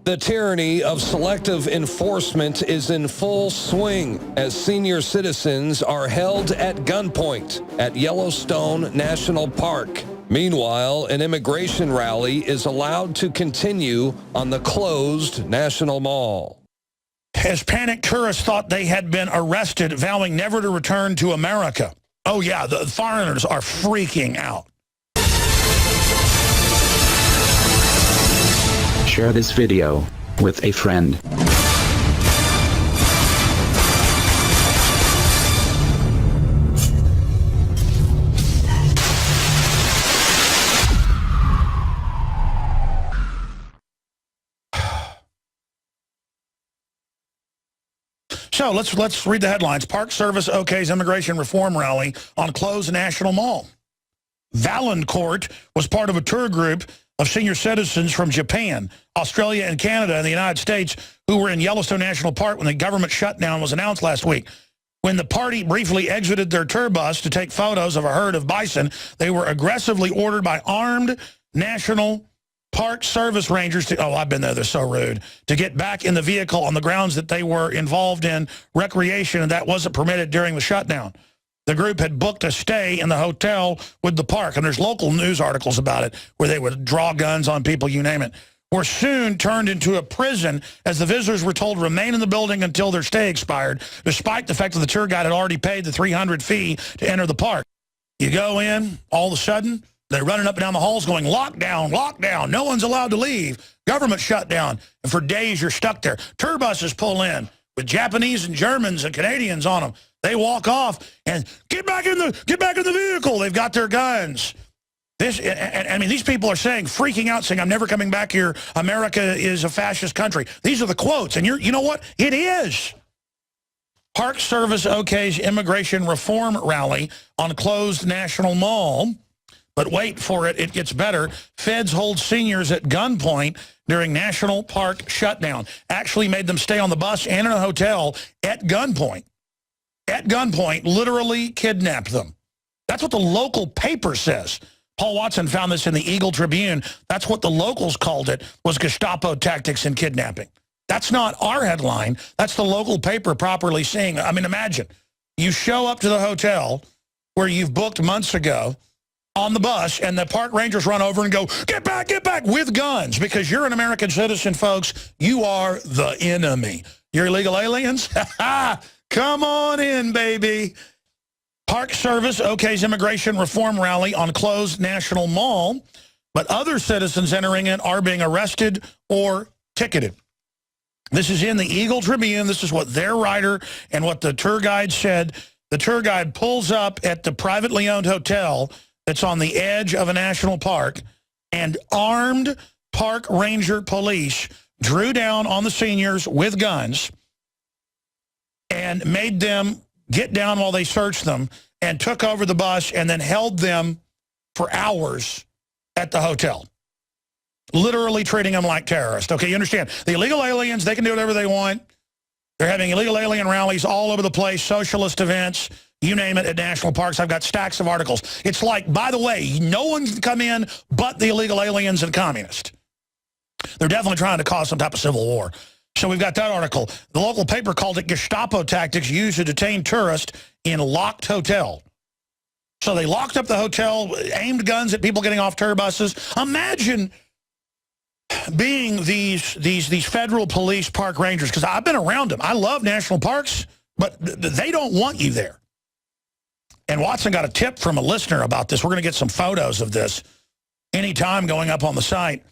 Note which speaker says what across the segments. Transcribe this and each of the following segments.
Speaker 1: The tyranny of selective enforcement is in full swing as senior citizens are held at gunpoint at Yellowstone National Park. Meanwhile, an immigration rally is allowed to continue on the closed National Mall.
Speaker 2: As panicked tourists thought they had been arrested, vowing never to return to America. Oh yeah, the foreigners are freaking out.
Speaker 3: Share this video with a friend.
Speaker 2: So let's read the headlines. Park Service OKs immigration reform rally on closed National Mall. Vaillancourt was part of a tour group of senior citizens from Japan, Australia, and Canada, and the United States who were in Yellowstone National Park when the government shutdown was announced last week. When the party briefly exited their tour bus to take photos of a herd of bison, they were aggressively ordered by armed National Park Service rangers to, oh, I've been there, they're so rude, to get back in the vehicle on the grounds that they were involved in recreation, and that wasn't permitted during the shutdown. The group had booked a stay in the hotel with the park, and there's local news articles about it where they would draw guns on people, you name it, were soon turned into a prison as the visitors were told to remain in the building until their stay expired, despite the fact that the tour guide had already paid the $300 fee to enter the park. You go in, all of a sudden, they're running up and down the halls going, lockdown, lockdown, no one's allowed to leave, government shutdown, and for days you're stuck there. Tour buses pull in with Japanese and Germans and Canadians on them. They walk off and get back in the vehicle. They've got their guns. I mean, these people are saying, freaking out, saying, I'm never coming back here. America is a fascist country. These are the quotes. And you know what? It is. Park Service OKs immigration reform rally on closed National Mall. But wait for it, it gets better. Feds hold seniors at gunpoint during National Park shutdown. Actually made them stay on the bus and in a hotel at gunpoint. At gunpoint, literally kidnapped them. That's what the local paper says. Paul Watson found this in the Eagle Tribune. That's what the locals called it, was Gestapo tactics in kidnapping. That's not our headline. That's the local paper properly saying. I mean, imagine. You show up to the hotel where you've booked months ago on the bus, and the park rangers run over and go, get back, with guns, because you're an American citizen, folks. You are the enemy. You're illegal aliens? Come on in, baby. Park Service OKs immigration reform rally on closed National Mall, but other citizens entering it are being arrested or ticketed. This is in the Eagle Tribune. This is what their writer and what the tour guide said. The tour guide pulls up at the privately owned hotel that's on the edge of a national park, and armed park ranger police drew down on the seniors with guns and made them get down while they searched them, and took over the bus and then held them for hours at the hotel, literally treating them like terrorists. Okay, you understand? The illegal aliens, they can do whatever they want. They're having illegal alien rallies all over the place, socialist events, you name it, at national parks. I've got stacks of articles. It's like, by the way, no one can come in but the illegal aliens and communists. They're definitely trying to cause some type of civil war. So we've got that article. The local paper called it Gestapo tactics used to detain tourists in locked hotel. So they locked up the hotel, aimed guns at people getting off tour buses. Imagine being these federal police park rangers, because I've been around them. I love national parks, but they don't want you there. And Watson got a tip from a listener about this. We're going to get some photos of this anytime going up on the site.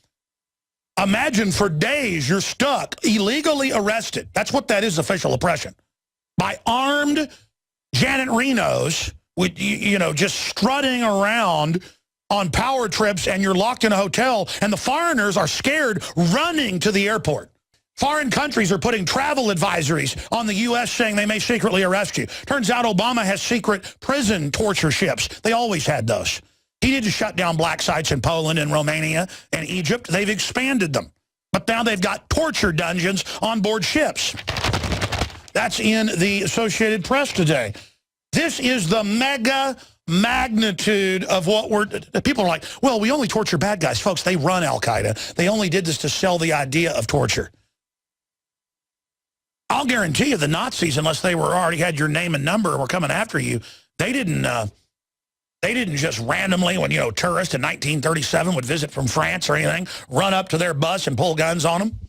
Speaker 2: Imagine for days you're stuck, illegally arrested. That's what that is, official oppression. By armed Janet Renos, with, just strutting around on power trips, and you're locked in a hotel, and the foreigners are scared, running to the airport. Foreign countries are putting travel advisories on the U.S. saying they may secretly arrest you. Turns out Obama has secret prison torture ships. They always had those. He didn't shut down black sites in Poland and Romania and Egypt. They've expanded them. But now they've got torture dungeons on board ships. That's in the Associated Press today. This is the mega magnitude of what people are like, well, we only torture bad guys. Folks, they run Al-Qaeda. They only did this to sell the idea of torture. I'll guarantee you the Nazis, unless they were already had your name and number and were coming after you, they didn't just randomly, when, tourists in 1937 would visit from France or anything, run up to their bus and pull guns on them.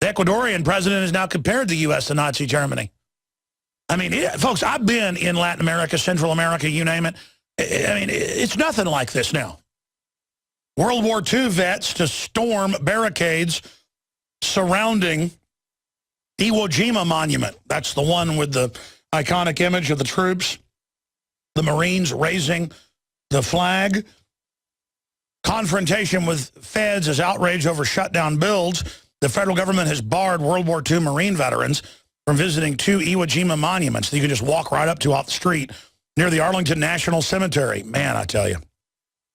Speaker 2: The Ecuadorian president is now compared the U.S. to Nazi Germany. I mean, folks, I've been in Latin America, Central America, you name it. I mean, it's nothing like this now. World War II vets to storm barricades surrounding Iwo Jima Monument. That's the one with the iconic image of the troops, the Marines raising the flag. Confrontation with feds as outrage over shutdown builds. The federal government has barred World War II Marine veterans from visiting 2 Iwo Jima monuments that you can just walk right up to off the street near the Arlington National Cemetery. Man, I tell you.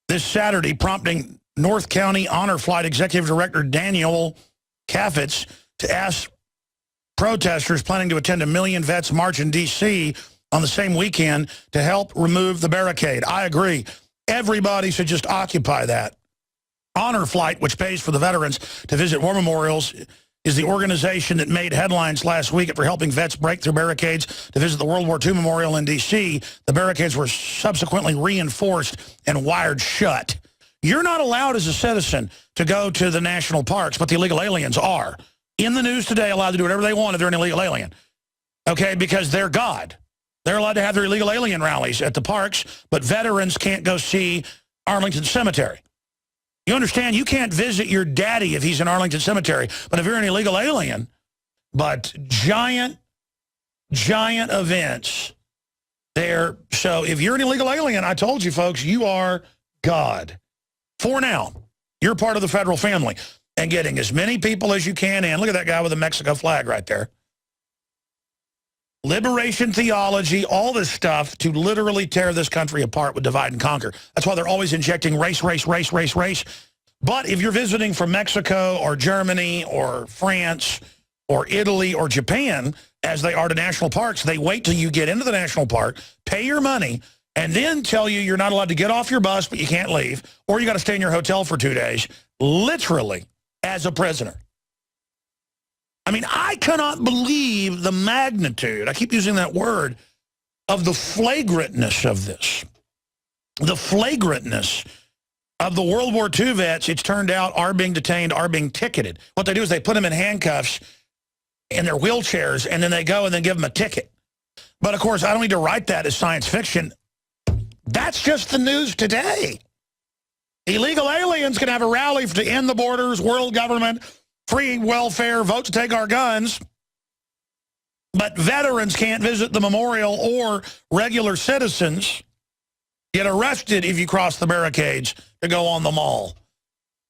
Speaker 2: This Saturday, prompting North County Honor Flight Executive Director Daniel Kaffitz to ask protesters planning to attend a Million Vets March in D.C. on the same weekend to help remove the barricade. I agree. Everybody should just occupy that. Honor Flight, which pays for the veterans to visit war memorials, is the organization that made headlines last week for helping vets break through barricades to visit the World War II Memorial in D.C. The barricades were subsequently reinforced and wired shut. You're not allowed as a citizen to go to the national parks, but the illegal aliens are. In the news today, allowed to do whatever they want if they're an illegal alien. Okay, because they're God. They're allowed to have their illegal alien rallies at the parks, but veterans can't go see Arlington Cemetery. You understand, you can't visit your daddy if he's in Arlington Cemetery, but if you're an illegal alien, but giant events there. So if you're an illegal alien, I told you, folks, you are God. For now, you're part of the federal family. And getting as many people as you can in. Look at that guy with the Mexico flag right there. Liberation theology, all this stuff to literally tear this country apart with divide and conquer. That's why they're always injecting race. But if you're visiting from Mexico or Germany or France or Italy or Japan, as they are to national parks, they wait till you get into the national park, pay your money, and then tell you you're not allowed to get off your bus, but you can't leave, or you got to stay in your hotel for 2 days, literally as a prisoner. I mean, I cannot believe the magnitude, I keep using that word, of the flagrantness of this. The flagrantness of the World War II vets, it's turned out, are being detained, are being ticketed. What they do is they put them in handcuffs in their wheelchairs, and then they go and then give them a ticket. But, of course, I don't need to write that as science fiction. That's just the news today. Illegal aliens can have a rally to end the borders, world government, free welfare, vote to take our guns. But veterans can't visit the memorial, or regular citizens get arrested if you cross the barricades to go on the mall.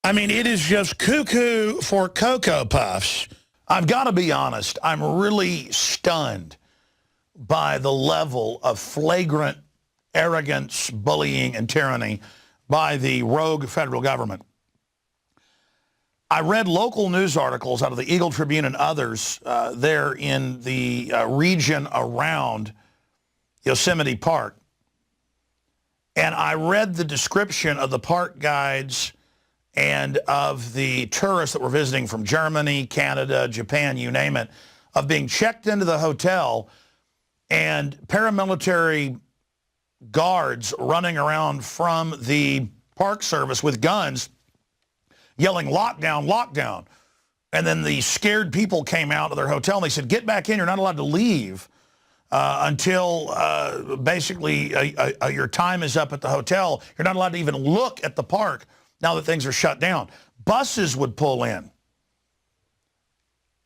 Speaker 2: I mean, it is just cuckoo for Cocoa Puffs. I've got to be honest, I'm really stunned by the level of flagrant arrogance, bullying, and tyranny by the rogue federal government. I read local news articles out of the Eagle Tribune and others there in the region around Yosemite Park. And I read the description of the park guides and of the tourists that were visiting from Germany, Canada, Japan, you name it, of being checked into the hotel and paramilitary guards running around from the Park Service with guns yelling, "Lockdown, lockdown." And then the scared people came out of their hotel and they said, "Get back in, you're not allowed to leave until basically your time is up at the hotel. You're not allowed to even look at the park now that things are shut down." Buses would pull in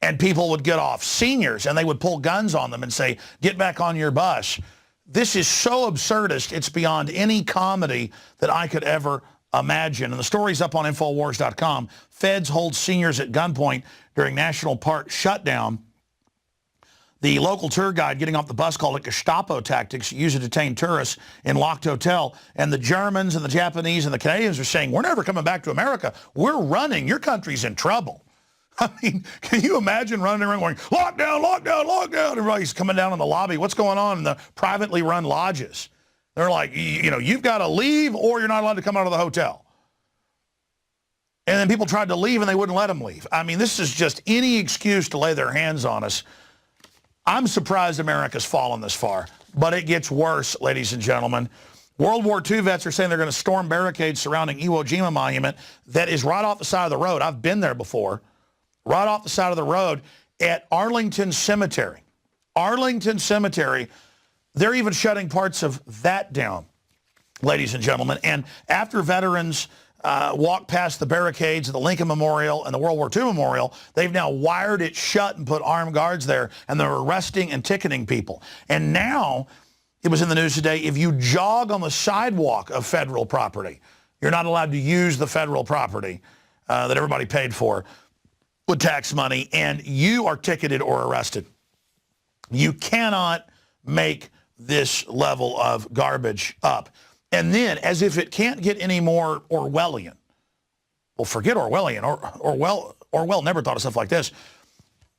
Speaker 2: and people would get off, seniors, and they would pull guns on them and say, "Get back on your bus." This is so absurdist, it's beyond any comedy that I could ever imagine. And the story's up on Infowars.com. Feds hold seniors at gunpoint during National Park shutdown. The local tour guide getting off the bus called it Gestapo tactics used to detain tourists in locked hotel. And the Germans and the Japanese and the Canadians are saying, "We're never coming back to America. We're running. Your country's in trouble." I mean, can you imagine running around going, "Lockdown, lockdown, lockdown"? Everybody's coming down in the lobby. What's going on in the privately run lodges? They're like, you know, you've got to leave or you're not allowed to come out of the hotel. And then people tried to leave and they wouldn't let them leave. I mean, this is just any excuse to lay their hands on us. I'm surprised America's fallen this far, but it gets worse, ladies and gentlemen. World War II vets are saying they're going to storm barricades surrounding Iwo Jima Monument that is right off the side of the road. I've been there before. Right off the side of the road at Arlington Cemetery. Arlington Cemetery, they're even shutting parts of that down, ladies and gentlemen. And after veterans walk past the barricades of the Lincoln Memorial and the World War II Memorial, they've now wired it shut and put armed guards there, and they're arresting and ticketing people. And now, it was in the news today, if you jog on the sidewalk of federal property, you're not allowed to use the federal property that everybody paid for with tax money, and you are ticketed or arrested. You cannot make this level of garbage up. And then, as if it can't get any more Orwellian. Well, forget Orwellian. Orwell never thought of stuff like this.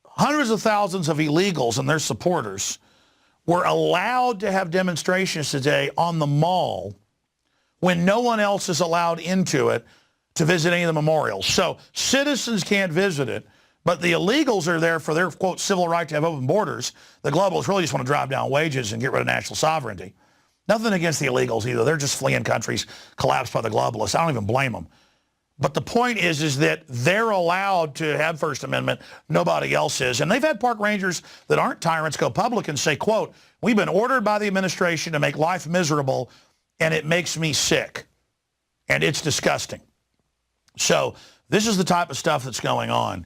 Speaker 2: Hundreds of thousands of illegals and their supporters were allowed to have demonstrations today on the mall when no one else is allowed into it to visit any of the memorials. So citizens can't visit it, but the illegals are there for their, quote, civil right to have open borders. The globalists really just want to drive down wages and get rid of national sovereignty. Nothing against the illegals either. They're just fleeing countries collapsed by the globalists. I don't even blame them. But the point is that they're allowed to have First Amendment. Nobody else is. And they've had park rangers that aren't tyrants go public and say, quote, we've been ordered by the administration to make life miserable, and it makes me sick. And it's disgusting. So this is the type of stuff that's going on.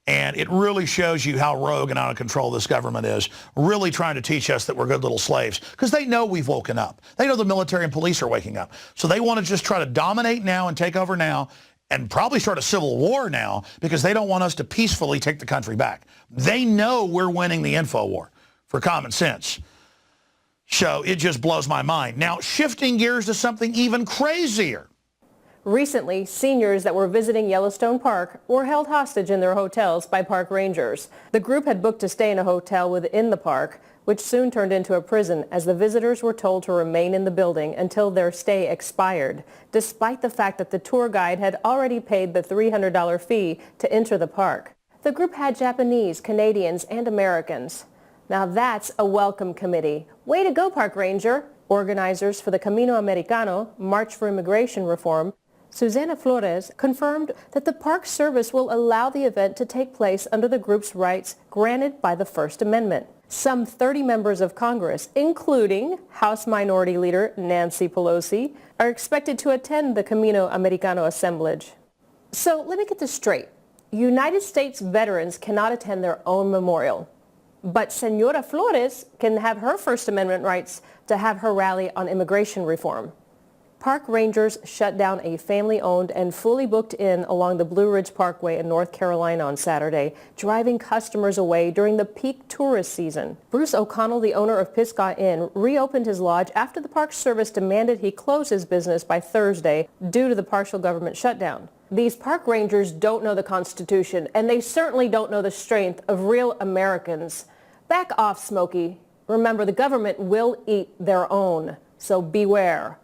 Speaker 2: And it really shows you how rogue and out of control this government is, really trying to teach us that we're good little slaves. Because they know we've woken up. They know the military and police are waking up. So they want to just try to dominate now and take over now and probably start a civil war now because they don't want us to peacefully take the country back. They know we're winning the info war for common sense. So it just blows my mind. Now, shifting gears to something even crazier.
Speaker 4: Recently, seniors that were visiting Yellowstone Park were held hostage in their hotels by park rangers. The group had booked to stay in a hotel within the park, which soon turned into a prison as the visitors were told to remain in the building until their stay expired, despite the fact that the tour guide had already paid the $300 fee to enter the park. The group had Japanese, Canadians, and Americans. Now that's a welcome committee. Way to go, park ranger! Organizers for the Camino Americano, March for Immigration Reform, Susana Flores, confirmed that the Park Service will allow the event to take place under the group's rights granted by the First Amendment. Some 30 members of Congress, including House Minority Leader Nancy Pelosi, are expected to attend the Camino Americano assemblage. So let me get this straight. United States veterans cannot attend their own memorial, but Senora Flores can have her First Amendment rights to have her rally on immigration reform. Park rangers shut down a family-owned and fully booked inn along the Blue Ridge Parkway in North Carolina on Saturday, driving customers away during the peak tourist season. Bruce O'Connell, the owner of Pisgah Inn, reopened his lodge after the Park Service demanded he close his business by Thursday due to the partial government shutdown. These park rangers don't know the Constitution, and they certainly don't know the strength of real Americans. Back off, Smokey. Remember, the government will eat their own, so beware.